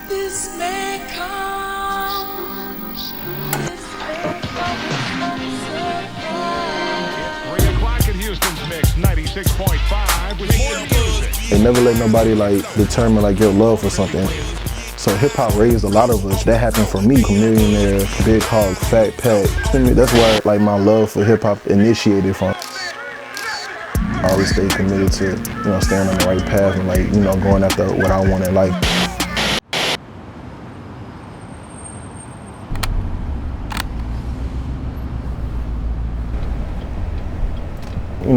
This may come. This may come as a surprise. 3 o'clock in Houston's mix, 96.5 with Hiphopmusic. And never let nobody like determine like your love for something. So hip hop raised a lot of us. That happened for me. Millionaire, Big Hog, Fat Pat. That's where like my love for hip hop initiated from. I always stay committed to, staying on the right path and like, going after what I want in life.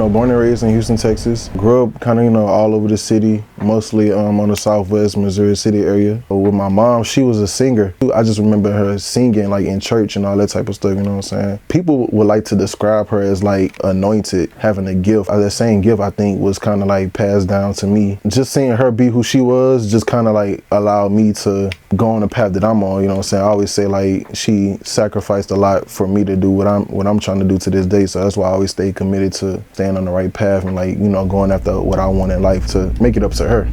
Born and raised in Houston, Texas. Grew up kind of, all over the city, mostly on the southwest Missouri City area. But with my mom, she was a singer. I just remember her singing like in church and all that type of stuff, you know what I'm saying? People would like to describe her as like anointed, having a gift. That same gift, I think, was kind of like passed down to me. Just seeing her be who she was just kind of like allowed me to go on the path that I'm on, you know what I'm saying? I always say like she sacrificed a lot for me to do what I'm trying to do to this day. So that's why I always stay committed to staying on the right path and like, going after what I want in life to make it up to her.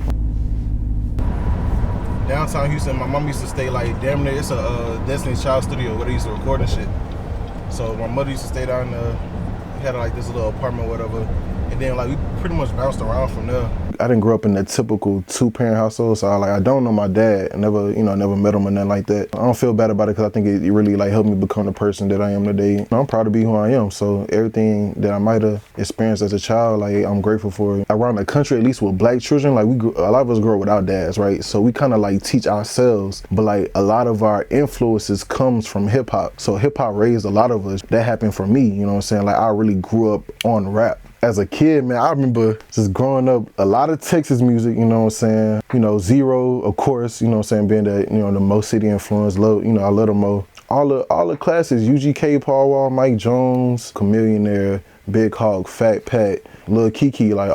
Downtown Houston, my mom used to stay like damn near, it's a Destiny's Child studio where they used to record and shit. So my mother used to stay down there. We had like this little apartment or whatever. And then like we pretty much bounced around from there. I didn't grow up in that typical two-parent household, so I don't know my dad. I never met him or nothing like that. I don't feel bad about it because I think it really like helped me become the person that I am today. I'm proud to be who I am. So everything that I might have experienced as a child, like I'm grateful for it. Around the country, at least with black children, like a lot of us grow up without dads, right? So we kind of like teach ourselves, but like a lot of our influences comes from hip hop. So hip hop raised a lot of us. That happened for me, you know what I'm saying? Like I really grew up on rap. As a kid, man, I remember just growing up, a lot of Texas music, you know what I'm saying? Zero, of course, you know what I'm saying, being that, the Mo City influence, I love the Mo. All the classics, UGK, Paul Wall, Mike Jones, Chamillionaire, Big Hog, Fat Pat, Lil Kiki, like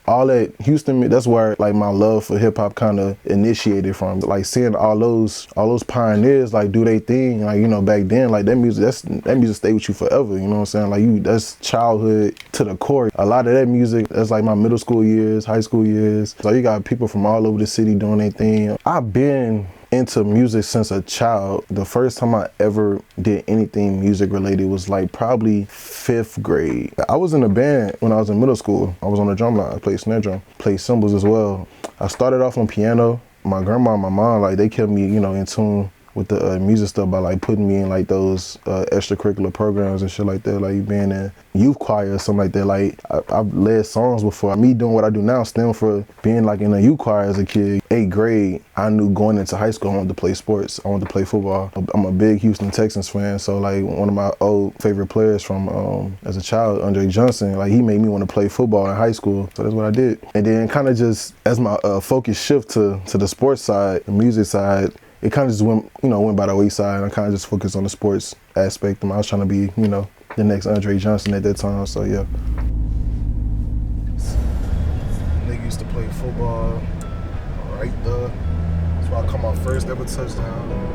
all that Houston, that's where like my love for hip hop kind of initiated from. Like seeing all those pioneers like do their thing, like back then, like that music stay with you forever. You know what I'm saying? Like that's childhood to the core. A lot of that music, that's like my middle school years, high school years. So you got people from all over the city doing their thing. I've been into music since a child. The first time I ever did anything music related was like probably 5th grade. I was in a band when I was in middle school. I was on the drum line. I played snare drum, played cymbals as well. I started off on piano. My grandma and my mom, like they kept me, in tune with the music stuff by like putting me in like those extracurricular programs and shit like that, like being in youth choir or something like that. Like I've led songs before. Me doing what I do now stemmed for being like in a youth choir as a kid. 8th grade, I knew going into high school I wanted to play sports. I wanted to play football. I'm a big Houston Texans fan, so like one of my old favorite players from as a child, Andre Johnson, like he made me want to play football in high school. So that's what I did. And then kind of just as my focus shift to the sports side, the music side, it kind of just went by the wayside, and I kind of just focused on the sports aspect. I was trying to be, the next Andre Johnson at that time, so yeah. Nigga used to play football right there. That's why I caught my first ever touchdown.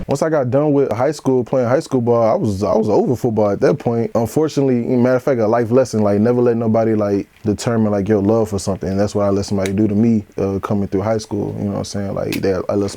Once I got done with high school, playing high school ball, I was over football at that point. Unfortunately, matter of fact, a life lesson, like never let nobody like determine like your love for something. And that's what I let somebody do to me coming through high school. You know what I'm saying? Like I let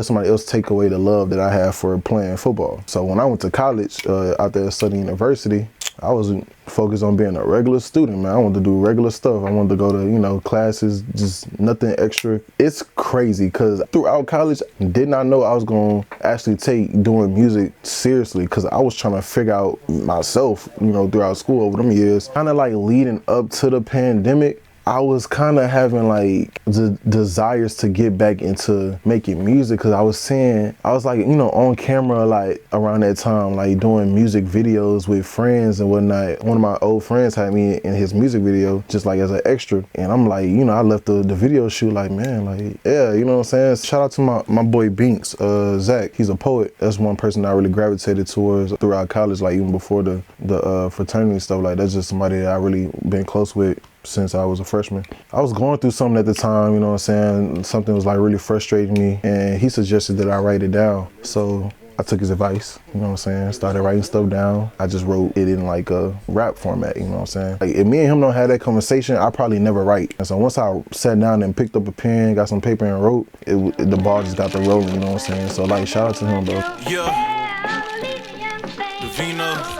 somebody else take away the love that I have for playing football. So when I went to college, out there studying university, I wasn't focused on being a regular student, man. I wanted to do regular stuff. I wanted to go to, classes, just nothing extra. It's crazy because throughout college, did not know I was going to actually take doing music seriously because I was trying to figure out myself, throughout school over them years. Kind of like leading up to the pandemic, I was kind of having like the desires to get back into making music because I was like, on camera like around that time, like doing music videos with friends and whatnot. One of my old friends had me in his music video just like as an extra. And I'm like, I left the video shoot like, man, like, yeah, you know what I'm saying? Shout out to my boy Binks, Zach. He's a poet. That's one person I really gravitated towards throughout college, like even before the fraternity and stuff. Like that's just somebody that I really been close with since I was a freshman. I was going through something at the time, you know what I'm saying? Something was like really frustrating me, and he suggested that I write it down. So I took his advice, you know what I'm saying? Started writing stuff down. I just wrote it in like a rap format, you know what I'm saying? Like if me and him don't have that conversation, I probably never write. And so once I sat down and picked up a pen, got some paper and wrote, the ball just got to rolling, you know what I'm saying? So like shout out to him, bro. Yeah. Divino.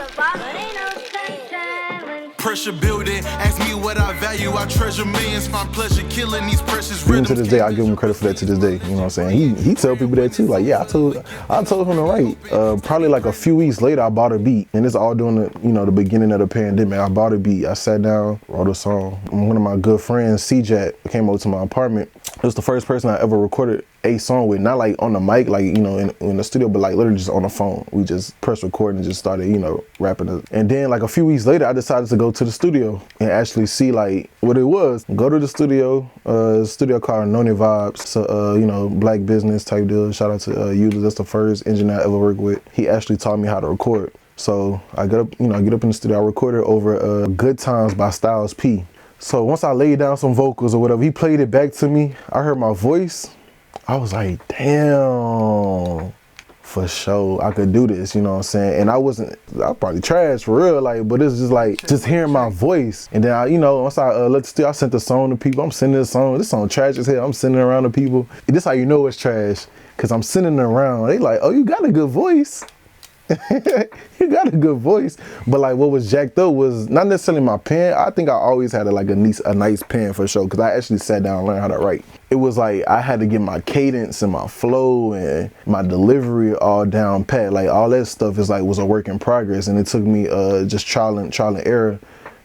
Pressure building, ask me what I value, I treasure millions, find pleasure killing these precious rhythms. Even to this day, I give him credit for that to this day, you know what I'm saying? He tell people that too, like, yeah, I told him to write. Probably like a few weeks later, I bought a beat, and it's all during the beginning of the pandemic. I bought a beat, I sat down, wrote a song. One of my good friends, CJat, came over to my apartment. It was the first person I ever recorded a song with, not like on the mic, like, you know, in the studio, but like literally just on the phone. We just pressed record and just started, you know, rapping it. And then like a few weeks later, I decided to go to the studio and actually see like what it was. Go to the studio called Noni Vibes. So, you know, black business type deal. Shout out to you. That's the first engineer I ever worked with. He actually taught me how to record. So I get up in the studio, I recorded over Good Times by Styles P. So once I laid down some vocals or whatever, he played it back to me. I heard my voice. I was like, damn, for sure, I could do this, you know what I'm saying? And I probably trash for real, like, but it's just like, just hearing my voice. And then once I left the studio, I sent the song to people. I'm sending this song trash as hell. I'm sending it around to people. And this how you know it's trash, cause I'm sending it around. They like, oh, you got a good voice. You got a good voice. But like what was jacked up was not necessarily my pen. I think I always had a nice pen for sure, because I actually sat down and learned how to write. It was like I had to get my cadence and my flow and my delivery all down pat. Like all that stuff was a work in progress, and it took me just trial and error,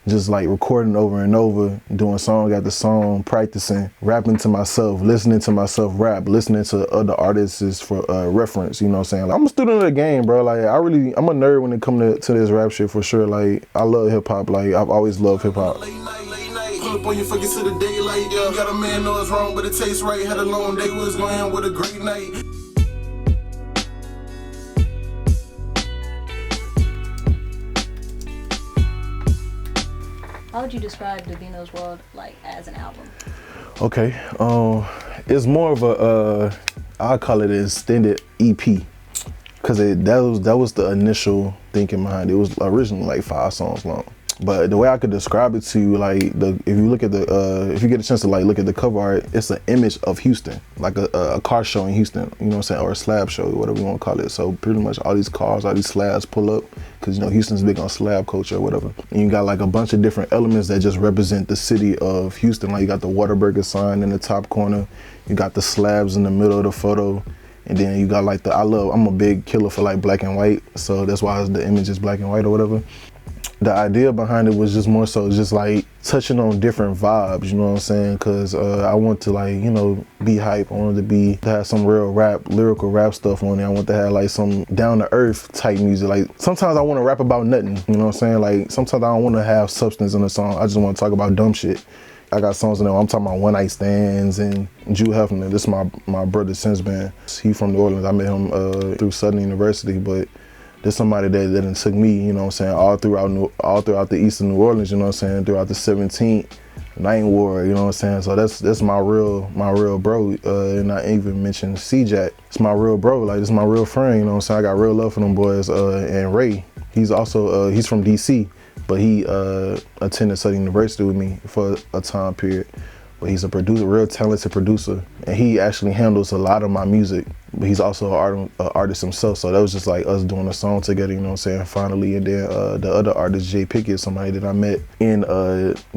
just like recording over and over, doing song after song, practicing, rapping to myself, listening to myself rap, listening to other artists for reference, you know what I'm saying? Like, I'm a student of the game, bro. Like I'm a nerd when it comes to this rap shit for sure. Like I love hip hop. Like I've always loved hip hop. Pull up on you, fuck it to the daylight, yeah. Got a man know it's wrong, but it tastes right. Had a long day, was going end with a great night. How would you describe Divino's World like as an album? Okay, it's more of I call it an extended EP, cause that was the initial thinking behind it. It was originally like 5 songs long. But the way I could describe it to you, like if you look at if you get a chance to like look at the cover art, it's an image of Houston, like a car show in Houston, you know what I'm saying, or a slab show, whatever you want to call it. So pretty much all these cars, all these slabs pull up, because you know Houston's big on slab culture or whatever. And you got like a bunch of different elements that just represent the city of Houston. Like you got the Whataburger sign in the top corner, you got the slabs in the middle of the photo, and then you got like I'm a big killer for like black and white, so that's why the image is black and white or whatever. The idea behind it was just more so just like touching on different vibes, you know what I'm saying? Cause I want to like, you know, be hype. I wanted to have some real lyrical rap stuff on it. I want to have like some down to earth type music. Like sometimes I want to rap about nothing, you know what I'm saying? Like sometimes I don't want to have substance in a song. I just want to talk about dumb shit. I got songs in there. I'm talking about one night stands and Jew Hefner. This is my brother Sense band. He from New Orleans. I met him through Southern University, but there's somebody that took me, you know what I'm saying, all throughout the east of New Orleans, you know what I'm saying, throughout the 17th Night War, you know what I'm saying. So that's my real bro. And I even mentioned CJat. It's my real bro. Like this is my real friend, you know what I'm saying. I got real love for them boys. And Ray, he's also he's from DC, but he attended Southern University with me for a time period. But he's a producer, real talented producer, and he actually handles a lot of my music. But he's also an artist himself, so that was just like us doing a song together, you know what I'm saying, finally. And then the other artist, Jay Pickett, somebody that I met in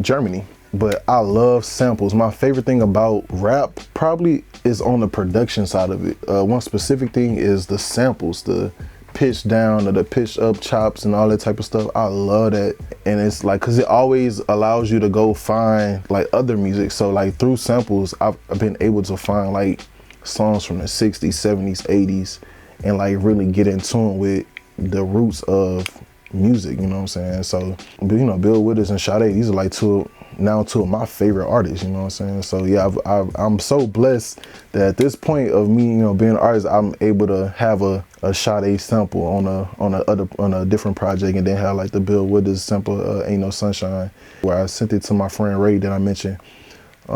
Germany. But I love samples. My favorite thing about rap probably is on the production side of it. One specific thing is the samples, the pitch down or the pitch up chops and all that type of stuff. I love that. And it's like, cause it always allows you to go find like other music. So like through samples, I've been able to find like songs from the 60s, 70s, 80s, and like really get in tune with the roots of music, you know what I'm saying? So, you know, Bill Withers and Sade, these are like two of my favorite artists, you know what I'm saying? So yeah, I'm so blessed that at this point of me, you know, being an artist, I'm able to have a Sade sample on a different project, and then have like the Bill Withers sample, Ain't No Sunshine, where I sent it to my friend Ray that I mentioned,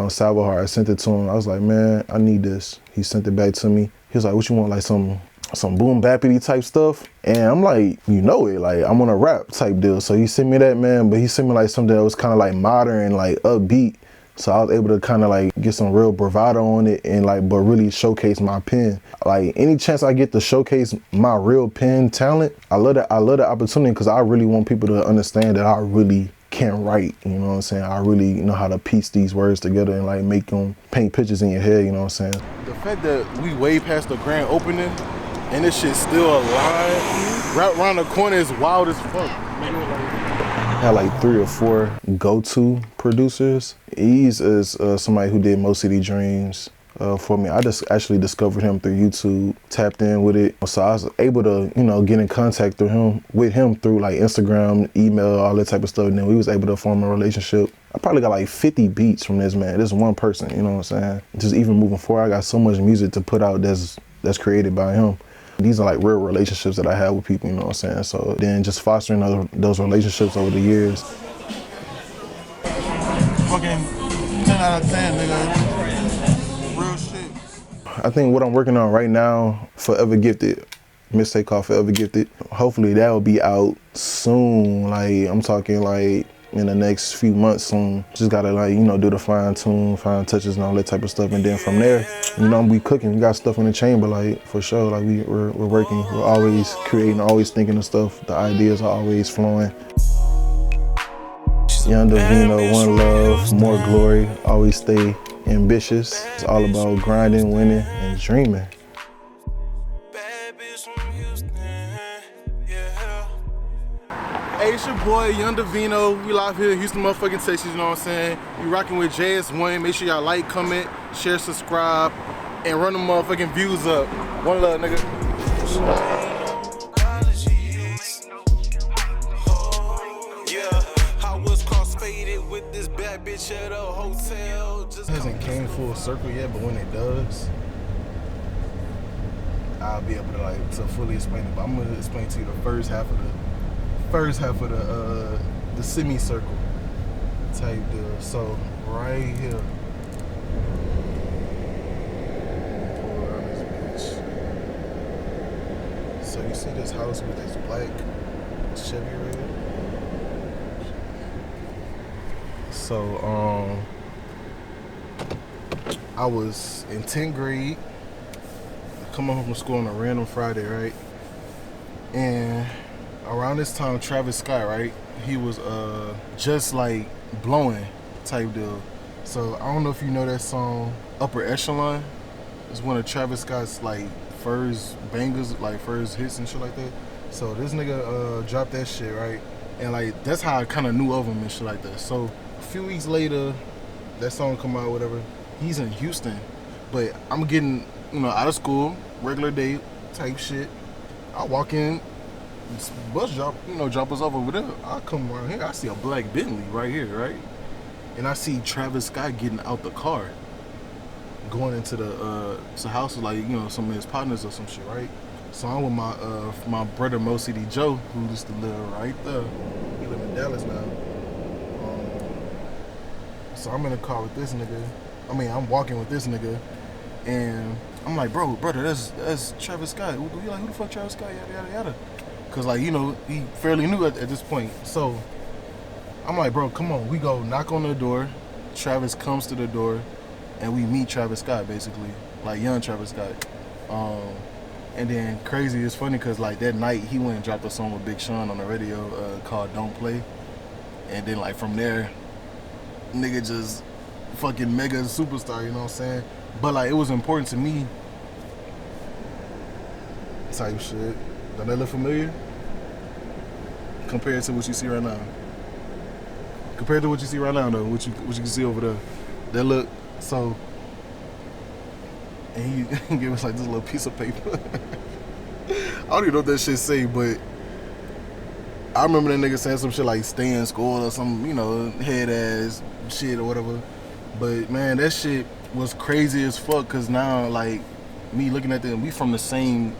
Salvador. I sent it to him. I was like, man, I need this. He sent it back to me. He was like, what you want, like some some boom bappity type stuff, and I'm like, you know it, like I'm on a rap type deal. So he sent me that, man, but he sent me like something that was kind of like modern and like upbeat. So I was able to kind of like get some real bravado on it and like, but really showcase my pen. Like any chance I get to showcase my real pen talent, I love that. I love the opportunity because I really want people to understand that I really can write. You know what I'm saying? I really know how to piece these words together and like make them paint pictures in your head. You know what I'm saying? The fact that we way past the grand opening and this shit's still alive, right around the corner is wild as fuck. I had like 3 or 4 go-to producers. Ease is somebody who did Most City Dreams for me. I just actually discovered him through YouTube, tapped in with it. So I was able to, you know, get in contact with him through like Instagram, email, all that type of stuff. And then we was able to form a relationship. I probably got like 50 beats from this man. This one person, you know what I'm saying? Just even moving forward, I got so much music to put out that's created by him. These are like real relationships that I have with people, you know what I'm saying? So then just fostering those relationships over the years. Fucking 10 out of 10, nigga. Real shit. I think what I'm working on right now, Forever Gifted, mixtape called Forever Gifted. Hopefully that will be out soon. Like I'm talking like in the next few months soon. Just gotta like, you know, do the fine touches and all that type of stuff. And then from there, you know, we cooking. We got stuff in the chamber, like for sure. Like we're working. We're always creating, always thinking of stuff. The ideas are always flowing. II Divino, one love, more glory. Always stay ambitious. It's all about grinding, winning, and dreaming. Hey, it's your boy, II Divino. We live here in Houston, motherfucking Texas, you know what I'm saying? We rocking with JS1. Make sure y'all like, comment, share, subscribe, and run them motherfucking views up. One love, nigga. It hasn't came full circle yet, but when it does, I'll be able to like to fully explain it. But I'm gonna explain to you the first half of the semicircle type deal. So right here, pull around this bitch. So you see this house with this black Chevy right here? So I was in 10th grade, coming home from school on a random Friday, right? And around this time, Travis Scott, right? He was just like blowing type deal. So I don't know if you know that song, Upper Echelon. It's one of Travis Scott's like first bangers, like first hits and shit like that. So this nigga dropped that shit, right? And like that's how I kind of knew of him and shit like that. So a few weeks later, that song come out, whatever. He's in Houston, but I'm getting, you know, out of school, regular day type shit. I walk in, bus drop us off over there. I come around here, I see a black Bentley right here, right? And I see Travis Scott getting out the car, going into the house, like, you know, some of his partners or some shit, right? So I'm with my brother Mo City Joe, who used to live right there. He live in Dallas now. So I'm in the car with this nigga. I'm walking with this nigga, and I'm like, brother, that's Travis Scott. Who the fuck Travis Scott? Yada yada yada. Cause like, you know, he fairly new at this point. So I'm like, bro, come on. We go knock on the door. Travis comes to the door, and we meet Travis Scott basically, like young Travis Scott. And then crazy, it's funny cause like that night he went and dropped a song with Big Sean on the radio called "Don't Play," and then like from there, nigga just fucking mega superstar, you know what I'm saying? But like it was important to me type shit. Does that look familiar? Compared to what you see right now. Compared to what you see right now though, what you can see over there. That look, so, and he gave us like this little piece of paper. I don't even know what that shit say, but I remember that nigga saying some shit like stay in school or some, you know, head ass shit or whatever. But man, that shit was crazy as fuck, cause now like me looking at them, we from the same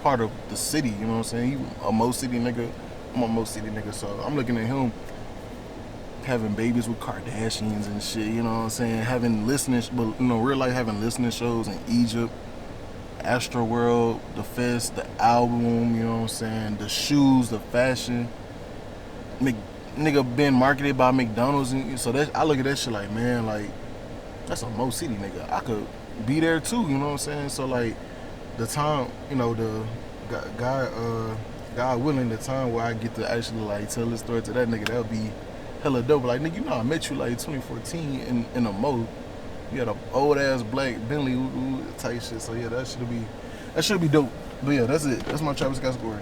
part of the city, you know what I'm saying? He a Mo City nigga, I'm a Mo City nigga, so I'm looking at him having babies with Kardashians and shit, you know what I'm saying? Having listening, but you know, real life having listening shows in Egypt, Astro World, the fest, the album, you know what I'm saying, the shoes, the fashion. Nigga been marketed by McDonald's, and so that I look at that shit like, man, like that's a Mo City nigga. I could be there too, you know what I'm saying? So like the time, you know, the God willing, the time where I get to actually like tell this story to that nigga, that'll be hella dope. Like nigga, you know I met you like 2014 in a Mo. You had a old ass black Bentley type shit. So yeah, that should be dope. But yeah, that's it. That's my Travis Scott story.